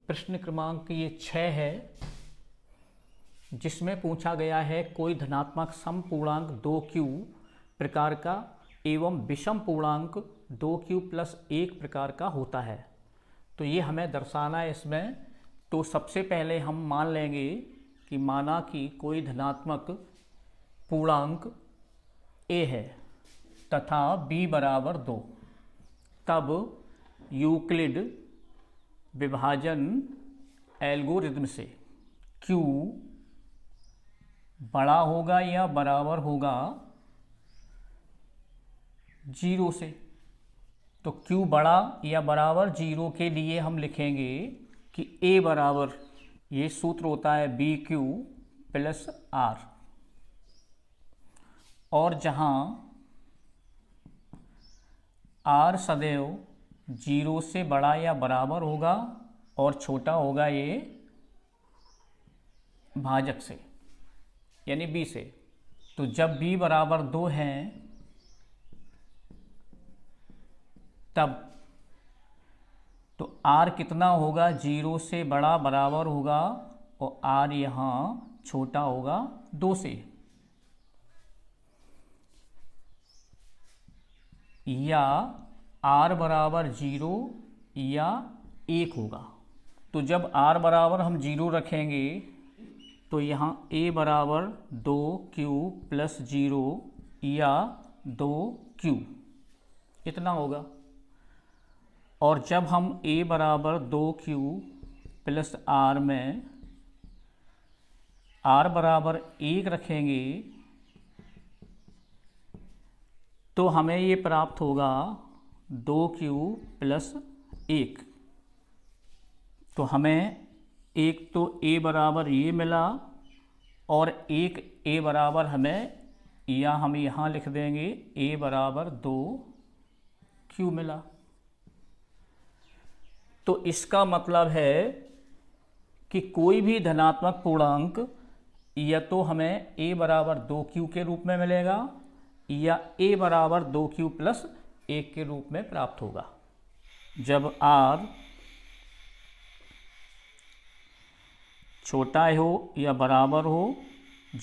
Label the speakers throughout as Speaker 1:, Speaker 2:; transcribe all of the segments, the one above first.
Speaker 1: प्रश्न क्रमांक ये 6 है, जिसमें पूछा गया है कोई धनात्मक समपूर्णांक 2q प्रकार का एवं विषम पूर्णांक 2q प्लस 1 प्रकार का होता है। तो ये हमें दर्शाना है इसमें। तो सबसे पहले हम मान लेंगे कि माना कि कोई धनात्मक पूर्णांक a है तथा b बराबर 2, तब यूक्लिड विभाजन एल्गोरिथ्म से q बड़ा होगा या बराबर होगा 0 से। तो q बड़ा या बराबर 0 के लिए हम लिखेंगे कि a बराबर, ये सूत्र होता है BQ प्लस R, और जहां R सदैव 0 से बड़ा या बराबर होगा और छोटा होगा ये भाजक से यानी b से। तो जब b बराबर 2 है तब तो r कितना होगा, 0 से बड़ा बराबर होगा और r यहाँ छोटा होगा 2 से। या r बराबर 0 या 1 होगा। तो जब r बराबर हम 0 रखेंगे तो यहाँ a बराबर 2q प्लस 0 या 2q इतना होगा। और जब हम a बराबर 2q प्लस r में r बराबर 1 रखेंगे तो हमें ये प्राप्त होगा 2q प्लस 1। तो हमें एक तो a बराबर ये मिला और एक a बराबर हमें, या हम यहाँ लिख देंगे a बराबर 2q मिला। तो इसका मतलब है कि कोई भी धनात्मक पूर्णांक या तो हमें a बराबर 2q के रूप में मिलेगा या a बराबर 2q प्लस 1 के रूप में प्राप्त होगा। जब r छोटा हो या बराबर हो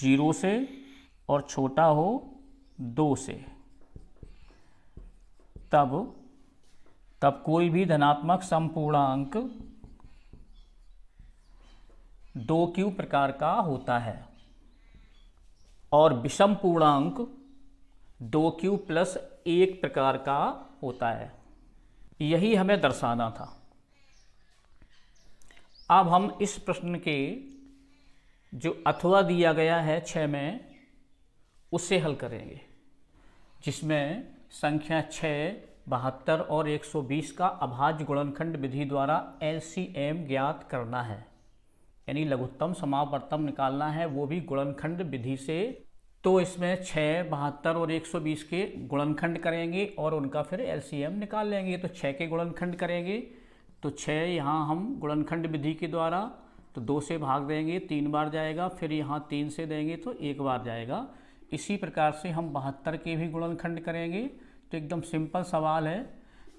Speaker 1: 0 से और छोटा हो 2 से, तब कोई भी धनात्मक समपूर्णांक 2q प्रकार का होता है और विषम पूर्णांक 2q प्लस 1 प्रकार का होता है। यही हमें दर्शाना था। अब हम इस प्रश्न के जो अथवा दिया गया है 6 में, उससे हल करेंगे, जिसमें संख्या 6, 72 और 120 का अभाज्य गुणनखंड विधि द्वारा LCM ज्ञात करना है, यानी लघुत्तम समापवर्तन निकालना है, वो भी गुणनखंड विधि से। तो इसमें 6, 72 और 120 के गुणनखंड करेंगे और उनका फिर LCM निकाल लेंगे। तो 6 के गुणनखंड करेंगे तो 6 यहाँ हम गुणनखंड विधि के द्वारा तो 2 से भाग देंगे, 3 बार जाएगा, फिर यहाँ 3 से देंगे तो 1 बार जाएगा। इसी प्रकार से हम 72 के भी गुणनखंड करेंगे। तो एकदम सिंपल सवाल है।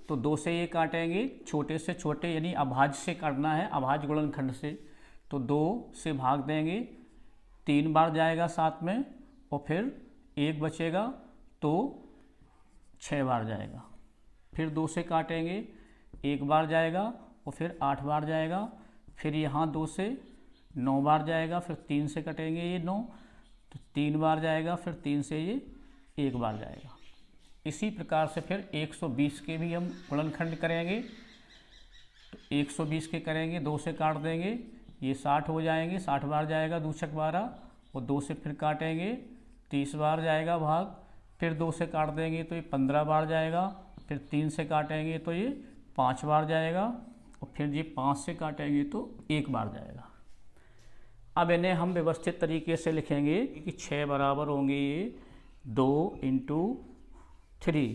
Speaker 1: तो 2 से ये काटेंगे, छोटे से छोटे यानी अभाज्य से काटना है, अभाज्य गुणनखंड से। तो 2 से भाग देंगे, 3 बार जाएगा साथ में और फिर 1 बचेगा तो 6 बार जाएगा। फिर 2 से काटेंगे, 1 बार जाएगा और फिर 8 बार जाएगा। फिर यहाँ 2 से 9 बार जाएगा, फिर 3 से कटेंगे ये 9 तो 3 बार जाएगा, फिर 3 से ये 1 बार जाएगा। इसी प्रकार से फिर 120 के भी हम गुणनखंड करेंगे। तो 120 के करेंगे, 2 से काट देंगे, ये 60 हो जाएंगे, 60 बार जाएगा, 2 छक 12 और 2 से फिर काटेंगे, 30 बार जाएगा भाग। फिर 2 से काट देंगे तो ये 15 बार जाएगा, फिर 3 से काटेंगे तो ये 5 बार जाएगा और फिर ये 5 से काटेंगे तो 1 बार जाएगा। अब इन्हें हम व्यवस्थित तरीके से लिखेंगे कि 6 बराबर होंगे ये 2 × 3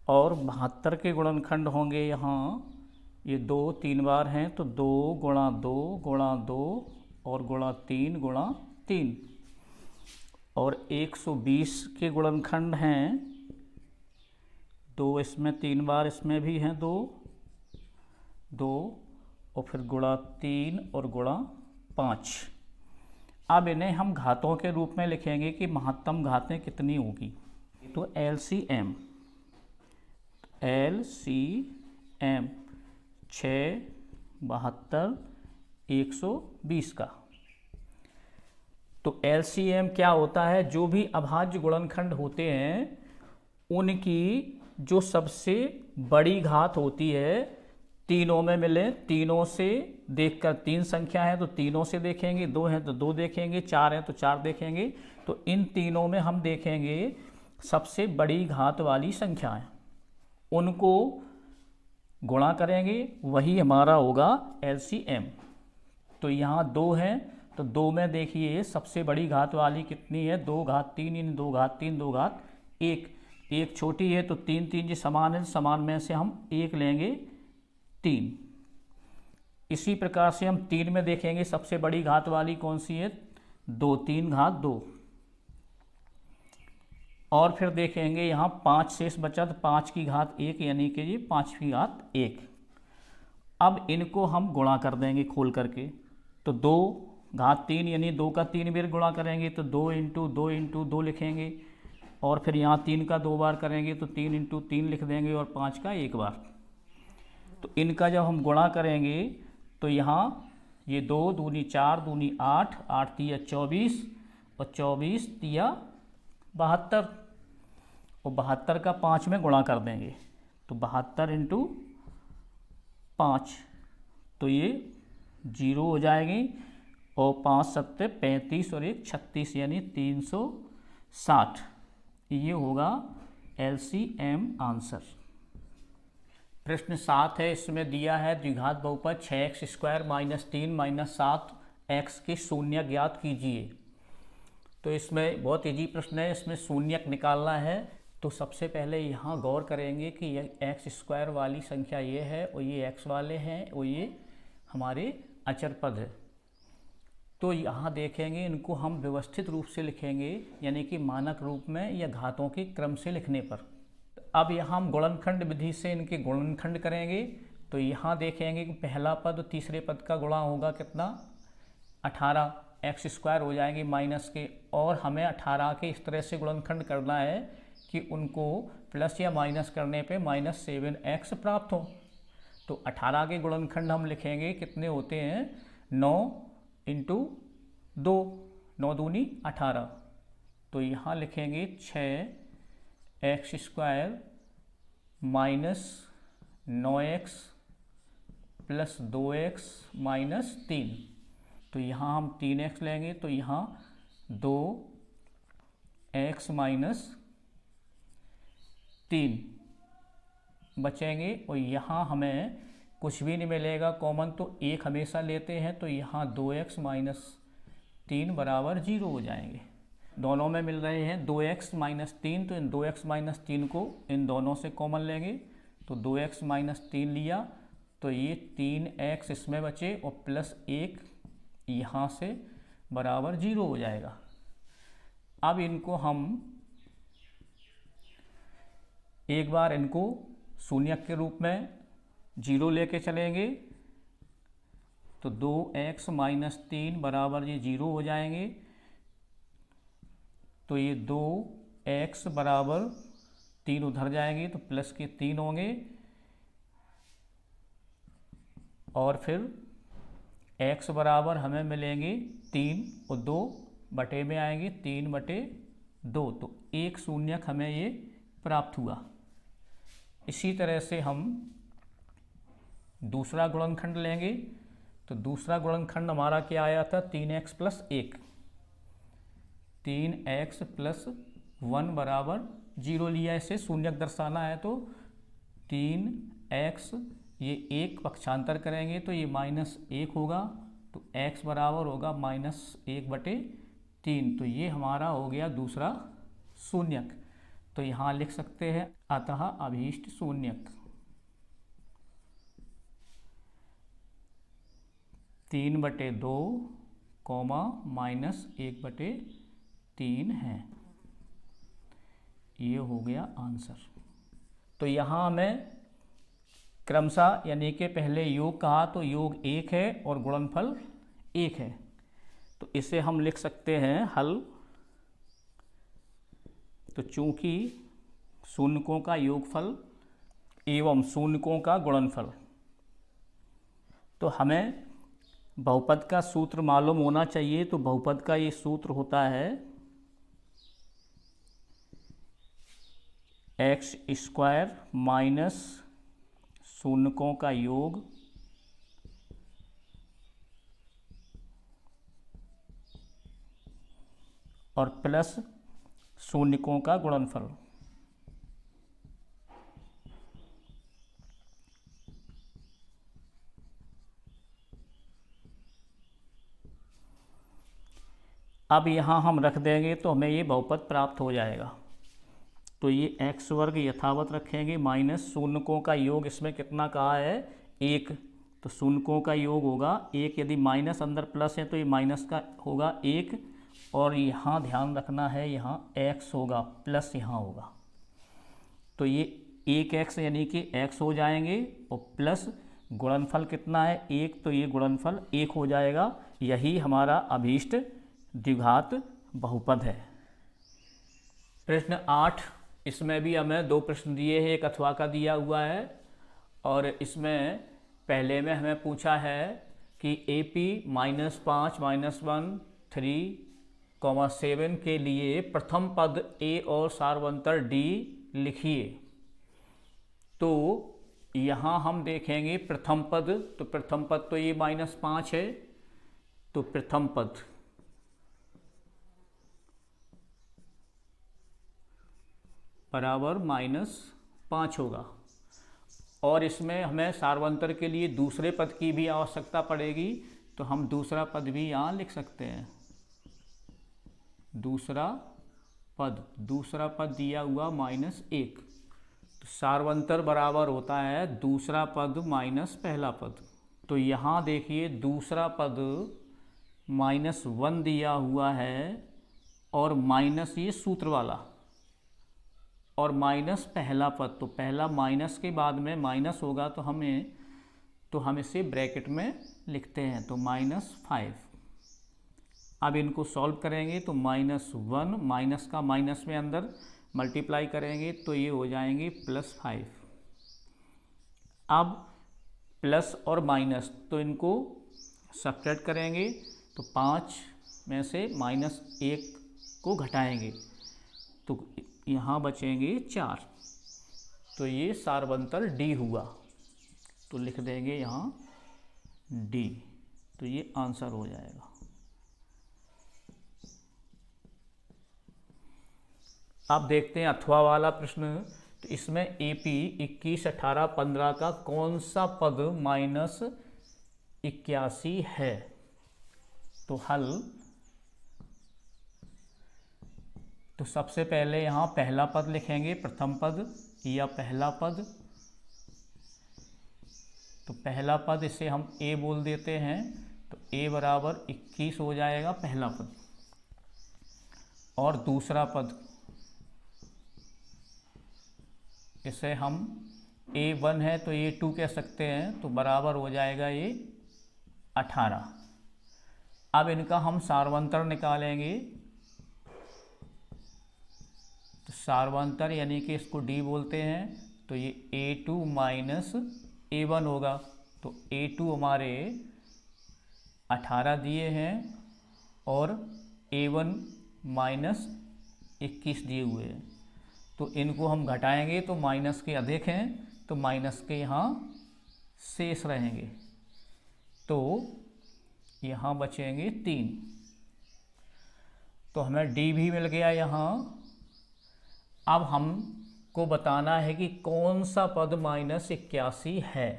Speaker 1: और 72 के गुणनखंड होंगे यहाँ ये 2 3 बार हैं तो 2 × 2 × 2 और × 3 × 3 और 120 के गुणनखंड हैं 2, इसमें 3 बार, इसमें भी हैं 2 2 और फिर गुणा 3 और गुणा 5। अब इन्हें हम घातों के रूप में लिखेंगे कि महत्तम घातें कितनी होगी। तो LCM 6, 72, 120 का। तो LCM क्या होता है, जो भी अभाज्य गुणनखंड होते हैं उनकी जो सबसे बड़ी घात होती है, तीनों में मिले, तीनों से देखकर, 3 संख्या है तो तीनों से देखेंगे, 2 हैं तो 2 देखेंगे, 4 हैं तो 4 देखेंगे। तो इन तीनों में हम देखेंगे सबसे बड़ी घात वाली संख्याएं, उनको गुणा करेंगे, वही हमारा होगा LCM। तो यहाँ 2 है तो 2 में देखिए सबसे बड़ी घात वाली कितनी है, 2 घात 3, यानी 2 घात 3, 2 घात 1। एक छोटी है तो 3 3 जी समान है, समान में से हम 1 लेंगे, 3। इसी प्रकार से हम 3 में देखेंगे सबसे बड़ी घात वाली कौन सी है, 2, 3 घात 2। और फिर देखेंगे यहाँ 5 शेष बचा तो 5 की घात 1, यानी कि ये 5 की घात 1। अब इनको हम गुणा कर देंगे खोल करके, तो 2 घात 3 यानी 2 का 3 बार गुणा करेंगे तो 2 इंटू 2 इंटू 2 लिखेंगे, और फिर यहाँ 3 का 2 बार करेंगे तो 3 इंटू 3 लिख देंगे, और 5 का 1 बार। तो इनका जब हम गुणा करेंगे तो यहाँ ये 2 दूनी 4, दूनी 8, 8 तिया 24, और 24 तिया 72, और 72 का 5 में गुणा कर देंगे तो 72 इंटू 5, तो ये 0 हो जाएगी, और 5 सत्ते 35 और 1 36, यानी 360। ये होगा LCM आंसर। प्रश्न 7 है, इसमें दिया है द्विघात बहुपद 6x² - 3 - 7x के शून्यक ज्ञात कीजिए। तो इसमें बहुत इजी प्रश्न है, इसमें शून्यक निकालना है। तो सबसे पहले यहाँ गौर करेंगे कि ये x² वाली संख्या ये है, और ये x वाले हैं, और ये हमारे अचर पद है। तो यहाँ देखेंगे इनको हम व्यवस्थित रूप से लिखेंगे, यानी कि मानक रूप में या घातों के क्रम से लिखने पर। अब यहाँ हम गुणनखंड विधि से इनके गुणनखंड करेंगे। तो यहाँ देखेंगे कि पहला पद और तीसरे पद का गुणा होगा कितना, 18, x² हो जाएंगे माइनस के, और हमें 18 के इस तरह से गुणनखंड करना है कि उनको प्लस या माइनस करने पे -7x प्राप्त हो। तो 18 के गुणनखंड हम लिखेंगे कितने होते हैं, 9 इंटू 2, 9 दूनी 18। तो यहाँ लिखेंगे 6x² minus 9x plus 2x minus 3। तो यहाँ हम 3x लेंगे, तो यहाँ 2x माइनस 3 बचेंगे, और यहाँ हमें कुछ भी नहीं मिलेगा कॉमन, तो 1 हमेशा लेते हैं। तो यहाँ 2x माइनस 3 बराबर 0 हो जाएंगे। दोनों में मिल रहे हैं 2x माइनस 3, तो इन 2x माइनस 3 को इन दोनों से कॉमन लेंगे, तो 2x माइनस 3 लिया, तो ये 3x इसमें बचे, और प्लस 1 यहाँ से बराबर 0 हो जाएगा। अब इनको हम एक बार इनको शून्यक के रूप में 0 लेके चलेंगे, तो 2x माइनस 3 बराबर ये 0 हो जाएंगे। तो ये 2x बराबर 3 उधर जाएंगे, तो प्लस के 3 होंगे, और फिर x बराबर हमें मिलेंगे 3, और 2 बटे में आएंगे 3/2। तो एक शून्यक हमें ये प्राप्त हुआ। इसी तरह से हम दूसरा गुणनखंड लेंगे। तो दूसरा गुणनखंड हमारा क्या आया था, 3x प्लस 1, 3x प्लस 1 बराबर 0 लिया। इसे शून्यक दर्शाना है, तो 3x ये 1 पक्षांतर करेंगे तो ये -1 होगा, तो x बराबर होगा -1/3। तो ये हमारा हो गया दूसरा शून्यक। तो यहाँ लिख सकते हैं अतः अभीष्ट शून्यक 3/2, -1/3 है। ये हो गया आंसर। तो यहाँ हमें क्रमशः, यानी कि पहले योग कहा तो योग 1 है और गुणनफल 1 है, तो इसे हम लिख सकते हैं हल। तो चूंकि शून्यकों का योगफल एवं शून्यकों का गुणनफल, तो हमें बहुपद का सूत्र मालूम होना चाहिए। तो बहुपद का ये सूत्र होता है एक्स स्क्वायर माइनस शून्यकों का योग और प्लस शून्यकों का गुणनफल। अब यहाँ हम रख देंगे तो हमें ये बहुपद प्राप्त हो जाएगा। तो ये एक्स वर्ग यथावत रखेंगे माइनस शून्यकों का योग, इसमें कितना कहा है 1, तो शून्यकों का योग होगा 1। यदि माइनस अंदर प्लस है तो ये माइनस का होगा 1, और यहाँ ध्यान रखना है यहाँ x होगा प्लस यहाँ होगा, तो ये 1x यानी कि x हो जाएंगे और प्लस गुणनफल कितना है 1, तो ये गुणनफल 1 हो जाएगा। यही हमारा अभीष्ट द्विघात बहुपद है। प्रश्न 8, इसमें भी हमें 2 प्रश्न दिए हैं, एक अथवा का दिया हुआ है और इसमें पहले में हमें पूछा है कि AP -5 -1 3, 7 के लिए प्रथम पद A और सार्वंतर D लिखिए। तो यहाँ हम देखेंगे प्रथम पद, तो प्रथम पद तो ये -5 है, तो प्रथम पद बराबर -5 होगा। और इसमें हमें सार्वंतर के लिए दूसरे पद की भी आवश्यकता पड़ेगी, तो हम दूसरा पद भी यहाँ लिख सकते हैं। दूसरा पद दिया हुआ -1, तो सार्वंतर बराबर होता है दूसरा पद माइनस पहला पद। तो यहाँ देखिए दूसरा पद -1 दिया हुआ है और माइनस ये सूत्र वाला और माइनस पहला पद, तो पहला माइनस के बाद में माइनस होगा तो हम इसे ब्रैकेट में लिखते हैं, तो -5। अब इनको सॉल्व करेंगे तो -1 माइनस का माइनस में अंदर मल्टीप्लाई करेंगे तो ये हो जाएंगे +5। अब प्लस और माइनस तो इनको सब्ट्रैक्ट करेंगे, तो 5 में से -1 को घटाएंगे तो यहाँ बचेंगे 4, तो ये सार्वंतर D हुआ, तो लिख देंगे यहाँ D, तो ये आंसर हो जाएगा। अब देखते हैं अथवा वाला प्रश्न। तो इसमें AP 21, 18, 15 का कौन सा पद -81 है? तो हल, तो सबसे पहले यहाँ पहला पद लिखेंगे, प्रथम पद या पहला पद। तो पहला पद इसे हम A बोल देते हैं, तो A बराबर 21 हो जाएगा पहला पद। और दूसरा पद इसे हम A1 है तो A2 कह सकते हैं, तो बराबर हो जाएगा ये 18। अब इनका हम सार्वंतर निकालेंगे, तो सार्वंतर यानी कि इसको D बोलते हैं, तो ये A2 माइनस A1 होगा। तो A2 हमारे 18 दिए हैं और A1 -21 दिए हुए हैं, तो इनको हम घटाएंगे तो माइनस के अधिक हैं, तो माइनस के यहाँ शेष रहेंगे, तो यहाँ बचेंगे 3। तो हमें D भी मिल गया यहाँ। अब हमको बताना है कि कौन सा पद -81 है।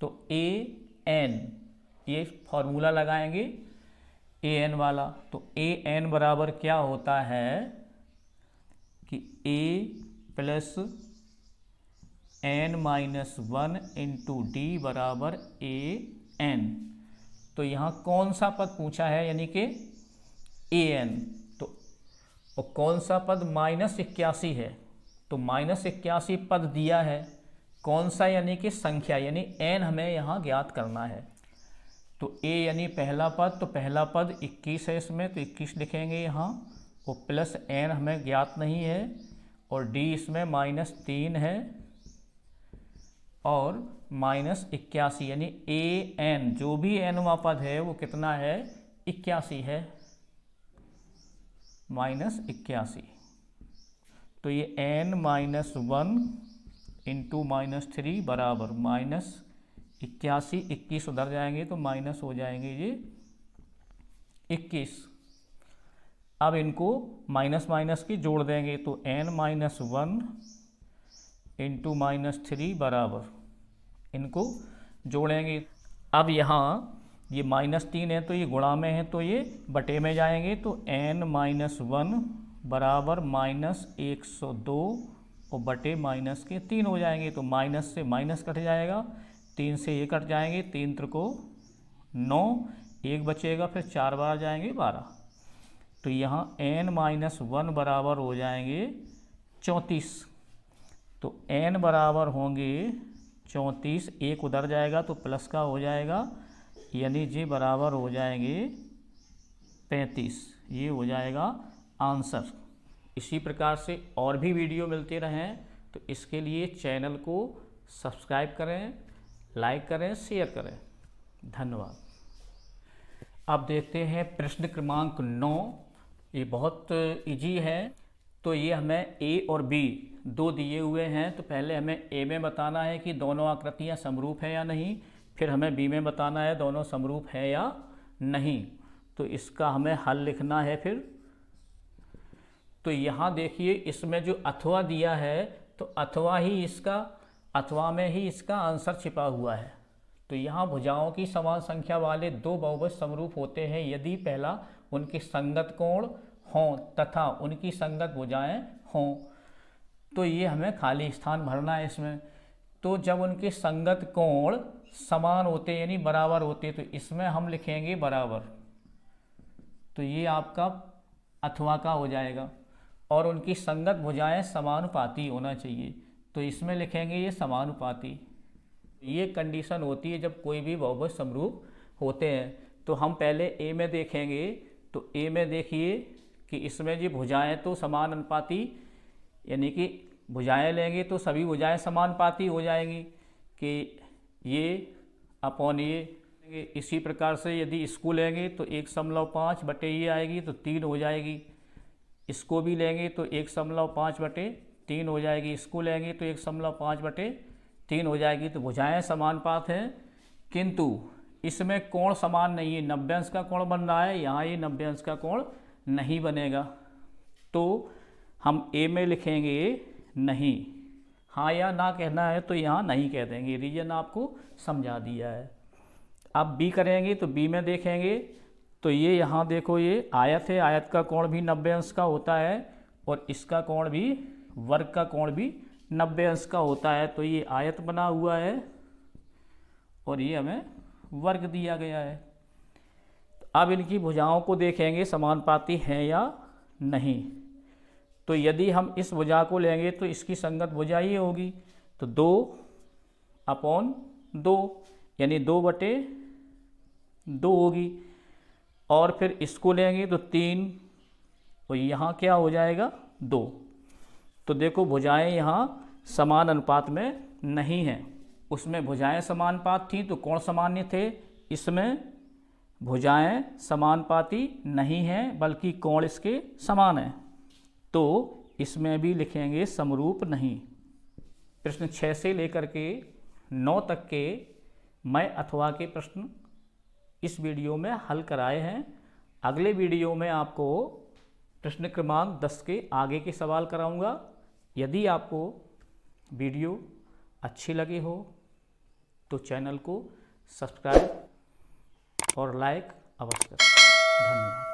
Speaker 1: तो AN, ये फॉर्मूला लगाएंगे AN वाला, तो AN बराबर क्या होता है कि A plus n-1 into D बराबर AN। तो यहाँ कौन सा पद पूछा है, यानी कि AN। तो और कौन सा पद -81 है, तो -81 पद दिया है, कौन सा यानी कि संख्या यानी n हमें यहाँ ज्ञात करना है। तो a यानी पहला पद, तो पहला पद 21 है इसमें, तो 21 लिखेंगे यहाँ, और प्लस n हमें ज्ञात नहीं है, और d इसमें -3 है, और -81 यानी an जो भी nवां पद है वो कितना है, 81 है, -81। तो ये n -1 इंटू -3 बराबर -81, 21 उधर जाएंगे तो माइनस हो जाएंगे ये 21। अब इनको माइनस माइनस की जोड़ देंगे तो n -1 इंटू -3 बराबर, इनको जोड़ेंगे। अब यहाँ ये -3 है तो ये गुणा में है तो ये बटे में जाएंगे, तो n -1 बराबर -102 और बटे -3 हो जाएंगे। तो माइनस से माइनस कट जाएगा, 3 से ये कट जाएंगे, 3 त्रिको 9, 1 बचेगा, फिर 4 बार जाएंगे 12। तो यहाँ n -1 बराबर हो जाएंगे 34। तो n बराबर होंगे 34, 1 उधर जाएगा तो प्लस का हो जाएगा, यानी जी बराबर हो जाएंगे 35। ये हो जाएगा आंसर। इसी प्रकार से और भी वीडियो मिलते रहें तो इसके लिए चैनल को सब्सक्राइब करें, लाइक करें, शेयर करें। धन्यवाद। अब देखते हैं प्रश्न क्रमांक 9। ये बहुत इजी है। तो ये हमें ए और बी दो दिए हुए हैं, तो पहले हमें ए में बताना है कि दोनों आकृतियां समरूप हैं या नहीं, फिर हमें बी में बताना है दोनों समरूप हैं या नहीं। तो इसका हमें हल लिखना है फिर। तो यहाँ देखिए इसमें जो अथवा दिया है तो अथवा में ही इसका आंसर छिपा हुआ है। तो यहाँ भुजाओं की समान संख्या वाले दो बहुभुज समरूप होते हैं यदि पहला उनके संगत कोण हों तथा उनकी संगत भुजाएं हों। तो ये हमें खाली स्थान भरना है इसमें। तो जब उनके संगत कोण समान होते यानी बराबर होते तो इसमें हम लिखेंगे बराबर। तो ये आपका अथवा का हो जाएगा। और उनकी संगत भुजाएं समानुपाती होना चाहिए, तो इसमें लिखेंगे ये समानुपाती। ये कंडीशन होती है जब कोई भी बहुभुज समरूप होते हैं। तो हम पहले ए में देखेंगे। तो ए में देखिए कि इसमें जी भुजाएं तो समान अनुपाती, यानी कि भुजाएं लेंगे तो सभी भुजाएं समानुपाती हो जाएंगी कि ये अपॉन ये। इसी प्रकार से यदि इसको लेंगे तो 1.5 बटे ये आएगी तो 3 हो जाएगी। इसको भी लेंगे तो 1.5 बटे 3 हो जाएगी। इसको लेंगे तो 1.5 बटे 3 हो जाएगी। तो भुजाएं समानुपात हैं, किंतु इसमें कोण समान नहीं है। 90 अंश का कोण बन रहा है, यहाँ ये 90 अंश का कोण नहीं बनेगा। तो हम ए में लिखेंगे नहीं। हाँ या ना कहना है तो यहाँ नहीं कह देंगे, रीजन आपको समझा दिया है। अब बी करेंगे तो बी में देखेंगे तो ये यहाँ देखो ये आयत है, आयत का कोण भी 90 अंश का होता है और इसका कोण भी, वर्ग का कोण भी 90 अंश का होता है। तो ये आयत बना हुआ है और ये हमें वर्ग दिया गया है। अब इनकी भुजाओं को देखेंगे समानुपाती हैं या नहीं। तो यदि हम इस भुजा को लेंगे तो इसकी संगत भुजा ये होगी, तो 2/2 यानी 2/2 होगी। और फिर इसको लेंगे तो 3 और यहाँ क्या हो जाएगा 2। तो देखो भुजाएं यहाँ समान अनुपात में नहीं हैं। उसमें भुजाएं समानुपात थी तो कोण सामान्य थे, इसमें भुजाएं समानुपाती नहीं हैं बल्कि कोण इसके समान है। तो इसमें भी लिखेंगे समरूप नहीं। प्रश्न 6 से लेकर के 9 तक के मैं अथवा के प्रश्न इस वीडियो में हल कराए हैं। अगले वीडियो में आपको प्रश्न क्रमांक 10 के आगे के सवाल कराऊंगा। यदि आपको वीडियो अच्छी लगी हो तो चैनल को सब्सक्राइब और लाइक अवश्य करें। धन्यवाद।